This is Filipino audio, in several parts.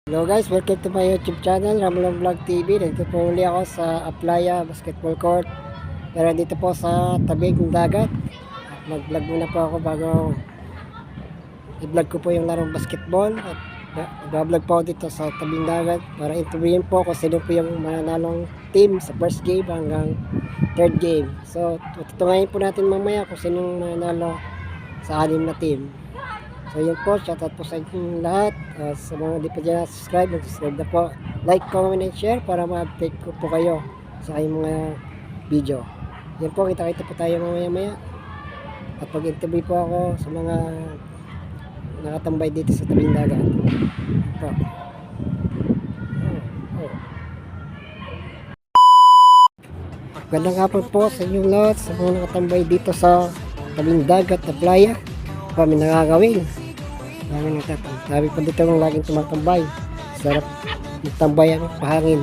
Hello guys, welcome to my YouTube channel, Ramlon Vlog TV. Dito po uli ako sa Aplaya Basketball Court. Pero dito po sa tabing ng dagat. Mag-vlog muna po ako bago i-vlog ko po yung larong basketball. At mag-vlog po ako dito sa tabing dagat para interviewin po kung sino po yung mananalong team sa first game hanggang third game. So, tutungayin po natin mamaya kung sino yung mananalo sa 6 na team. So yun po, shoutout po sa inyong lahat. Sa mga di pa dyan subscribe, mag-subscribe na po. Like, comment, and share para ma-update ko po kayo sa kayong mga video. Yan po, kita-kita po tayo mamaya-maya. At pag-interview po ako sa mga nakatambay dito sa tabing dagat. Ito. Gandang hapon po sa inyong lahat, sa mga nakatambay dito sa tabing dagat na playa. Kami nakakawin. Sabi pa dito nung laging tumatambay. Sarap magtambay ang pahangin.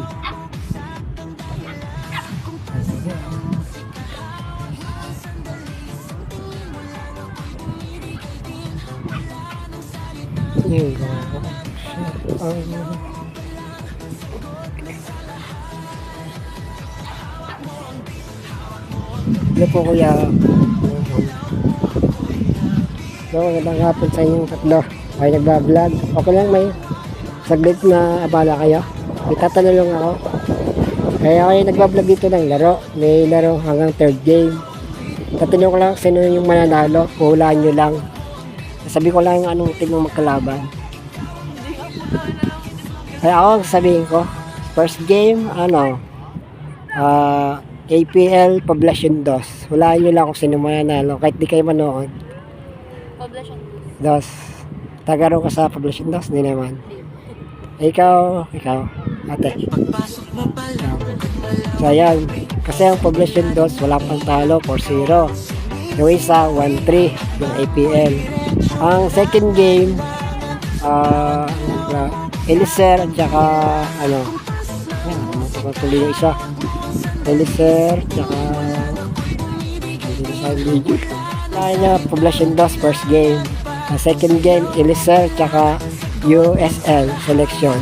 Ano po kuya? So, magandang hapon sa inyong tatlo. Ay nagbablog. Okay lang, may saglit na abala kayo. May tatanong ako. Kaya kayo nagbablog dito ng laro. May laro hanggang third game. Tatanong ko lang sino yung mananalo. Hulaan nyo lang. Sabi ko lang anong team mo magkalaban. Kaya ako ang sabihin ko. First game, APL Poblacion 2. Hulaan nyo lang kung sino mananalo. Kahit di kayo manood. Poblacion 2. Tagaro ka sa Poblacion 2, hindi naman. Ikaw, ate. Ikaw. So, ayan. Kasi ang Poblacion 2, wala pang talo, 4-0. Yung isa, 1-3, yung APL. Ang second game, Eliser, at saka, tuloy yung isa. Eliser, at saka, Poblacion 2, first game. Ang second game, Eliser, tsaka USL selection.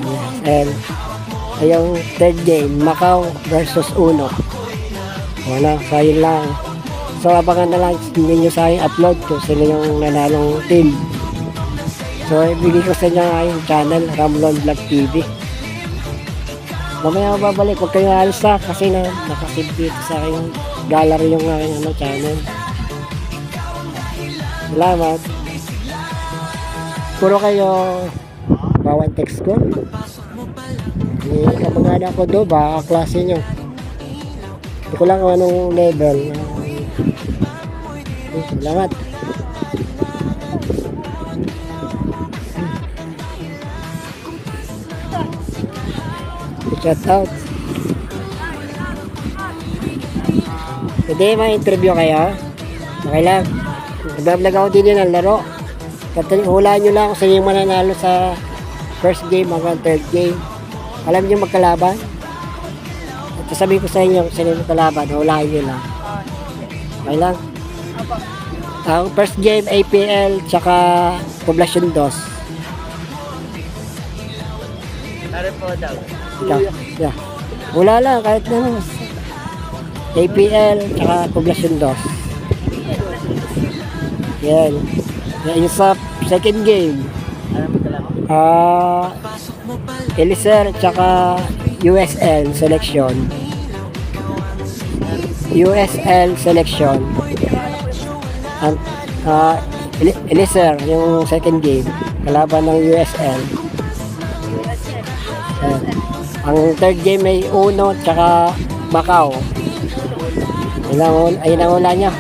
USL. Ay yung third game, Macau versus Uno. Wala, so yun lang. So abangan na lang ninyo sa aking upload kung sino yung nanalong team. So ibigay ko sa inyo ang aking channel, Ramlon Vlog TV. Mamaya babalik, huwag kayo alis na kasi nakasave dito sa aking gallery yung aking channel. Salamat. Puro kayo bawang text ko. Kapag ako do ba klase nyo. Hindi ko lang kung anong level. Salamat. Shout out. Pwede ma-interview kayo? Okay lang. Nag-vlog ako din yun ng laro. Hulaan nyo lang kung sino yung mananalo sa first game hanggang third game. Alam nyo magkalaban? At sabihin ko sa inyo kung sino yung magkalaban. Hulaan nyo lang. Okay lang. Ang first game APL tsaka Poblacion 2. Ano po daw? Ikaw. Yeah. Wala lang kahit na APL tsaka Poblacion 2. Yan. Yan yung sa second game. Eliser tsaka USL selection. USL selection. Eliser yung second game. Kalaban ng USL. Ang third game ay Uno tsaka Macau. Ayun ang ula niya.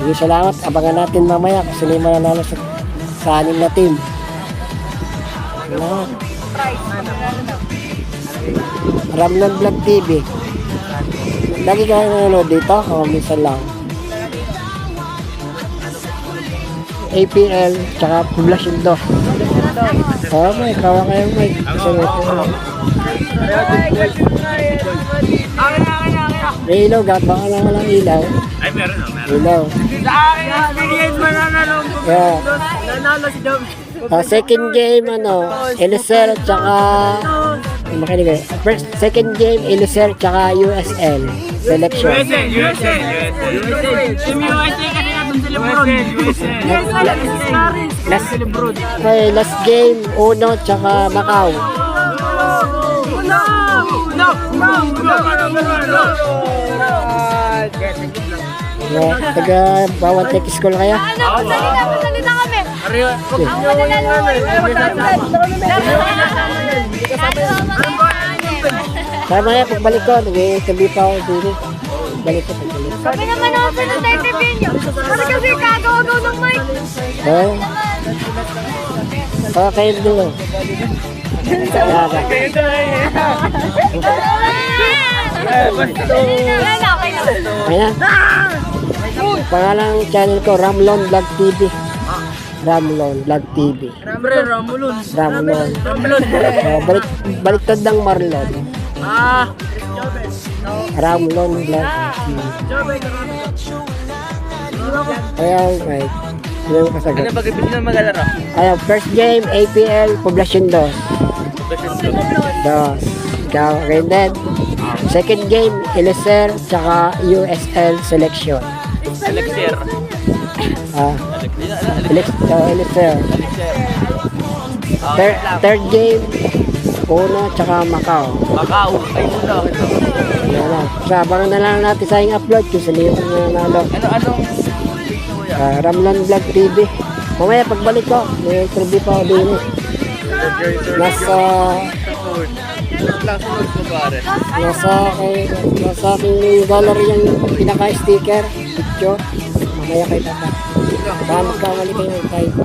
Salamat. Abangan natin mamaya kung sino yung mananalo sa 6 na team. Salamat. Ramlon Vlog TV. Lagi ka nanonood dito o minsan lang? APL tsaka Poblacion 2. Okay, kawa kayo Mike. May ilaw, baka lang walang ilaw. Ay, meron. Ilaw. Sa akin, bigyan mo nanalo. Yeah. Nanalo si Dom. Second game, Eliezer, tsaka, makinig kayo. Second game, Eliezer, tsaka USL. Selection. Team USA kasi natin sa Lebron. Last game, Uno, tsaka Macau. Taga bawat tech school kaya? Salita kami. Ang Tama yan, pagbalik ko, nag-interview pa ako dito. Pagbalik ko. Sabi naman ako sa nag-interview nyo. Kasi kasi kagaw-gaw ng mic. Kayo dito. Ayan. Pangalang channel ko, Ramlon Vlog TV. Ramlon Vlog TV. Ramulun. Ramlon. Baliktad ng Marlon. Ramlon Vlog TV. Ayan, right. Hindi mo kasagot. Ano pag-ibig na mag-alaro? Ayan, first game, APL, Poblacion 2. Dos. Ikaw, then, second game, Eliezer, tsaka USL Selection. Elixir. Eliezer. Third game, Uno, tsaka Macau. Macau. Ay, ito. Yan lang. So, abangan na lang natin sa yung upload kung saan yung nanalo. Anong Ramlon Vlog TV. Mamaya, pagbalik ko, may interview pa ako din. Nasa aking gallery yung pinaka-sticker, picture. Mamaya kayo papa. Baka magkamali kayo ng type.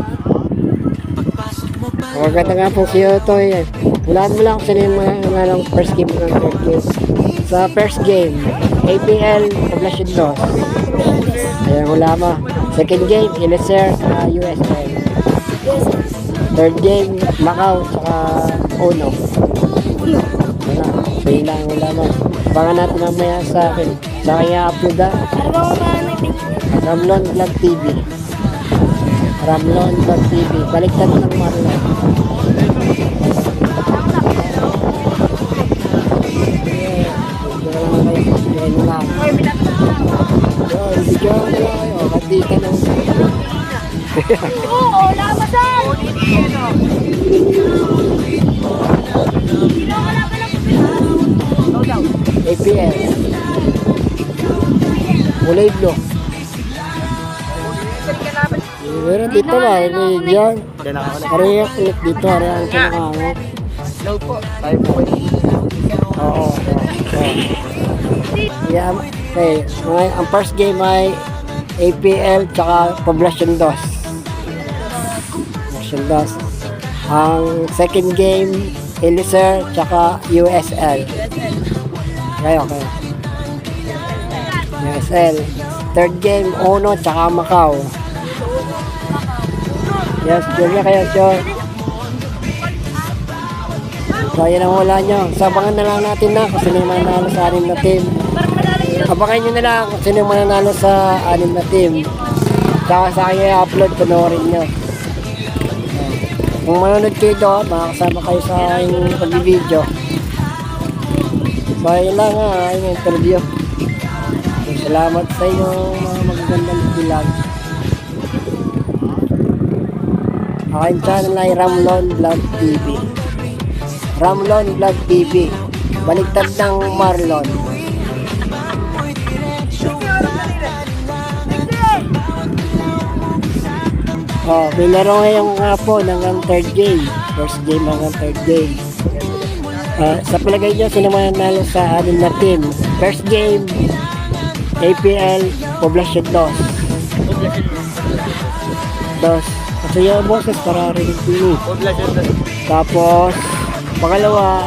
Maganda nga po si Otoy. Hulaan mo lang kung sino yung mga first game ng third game. Sa first game, APL, Poblacion 2. Ayan, hula mo. Second game, Eliezer, USL. Third game, Macau, saka Uno. So yun lang, hula mo. Abangan natin mamaya sa akin. Sa akin i-upload Ramlon Vlog TV. Ramlon Vlog TV. Baliktad ng Marlon. Video na lang kayo. Kandita ng Oo, labasan! APL. Kulay blue. Pero dito ba, may dyan. Pareha ulit dito, pareha ang pinakangit. Hello po. Tayo po. Oo. Yeah, okay. Ang first game ay APL tsaka Poblacion 2. Poblacion 2. Ang second game, Eliezer tsaka USL. Kayo. USL. Third game, Uno tsaka Macau. Yes, Julia kayo, John. So, yan ang hula nyo. Sabangan na lang natin na kung sino yung mananalo sa 6 na team. Abangan nyo na lang kung sino yung mananalo sa 6 na team. Tsaka sa akin i-upload, panoorin nyo. Kung manonood kayo doon, makakasama kayo sa aking pag-video. So, yun lang yung interview. Salamat sa inyo mga magagandang vlog. Aking channel ay Ramlon Vlog TV. Ramlon Vlog TV. Baliktad ng Marlon. May laro ngayong hapon hanggang third game. First game hanggang third game. Sa palagay nyo, sino mananalo sa 6 na team? First game, APL, Poblacion 2. Kasi yung boses para rinig dito. Tapos, pangalawa,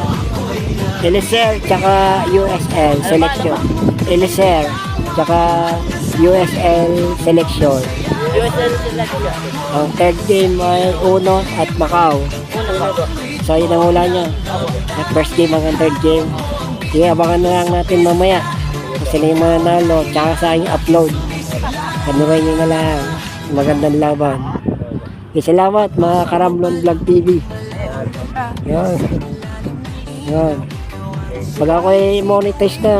Eliezer, tsaka USL Selection. Eliezer, tsaka USL Selection. USL Selection. Ang third game ay Uno at Macau. So, yun ang hula nyo. At first game hanggang third game. Sige, abangan na lang natin mamaya. Kasi na yung mga nalo, tsaka sa aking upload. Panuray nyo na lang. Magandang laban. Salamat mga Karamblon Vlog TV. Yan. Yan. Pag ako ay monetize na,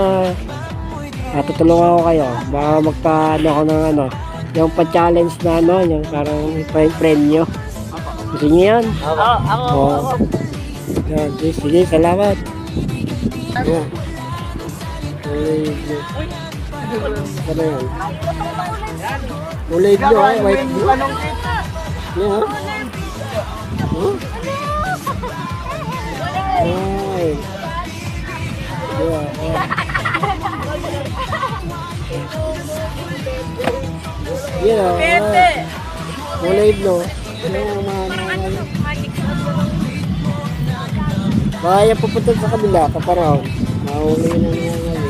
tutulungan ko kayo. Baka magpa-ano ako ng ano, yung pa-challenge na ano, yung parang premyo. Gusto niyo yan? Oo. Yan, sige, salamat. Yan. Ano yan? Kulay blue, white blue. Yan, ha? Ay. Yan, ha? Kulay blue. Kaya pupunta sa kabila, kaparaw. Mahuli na naman.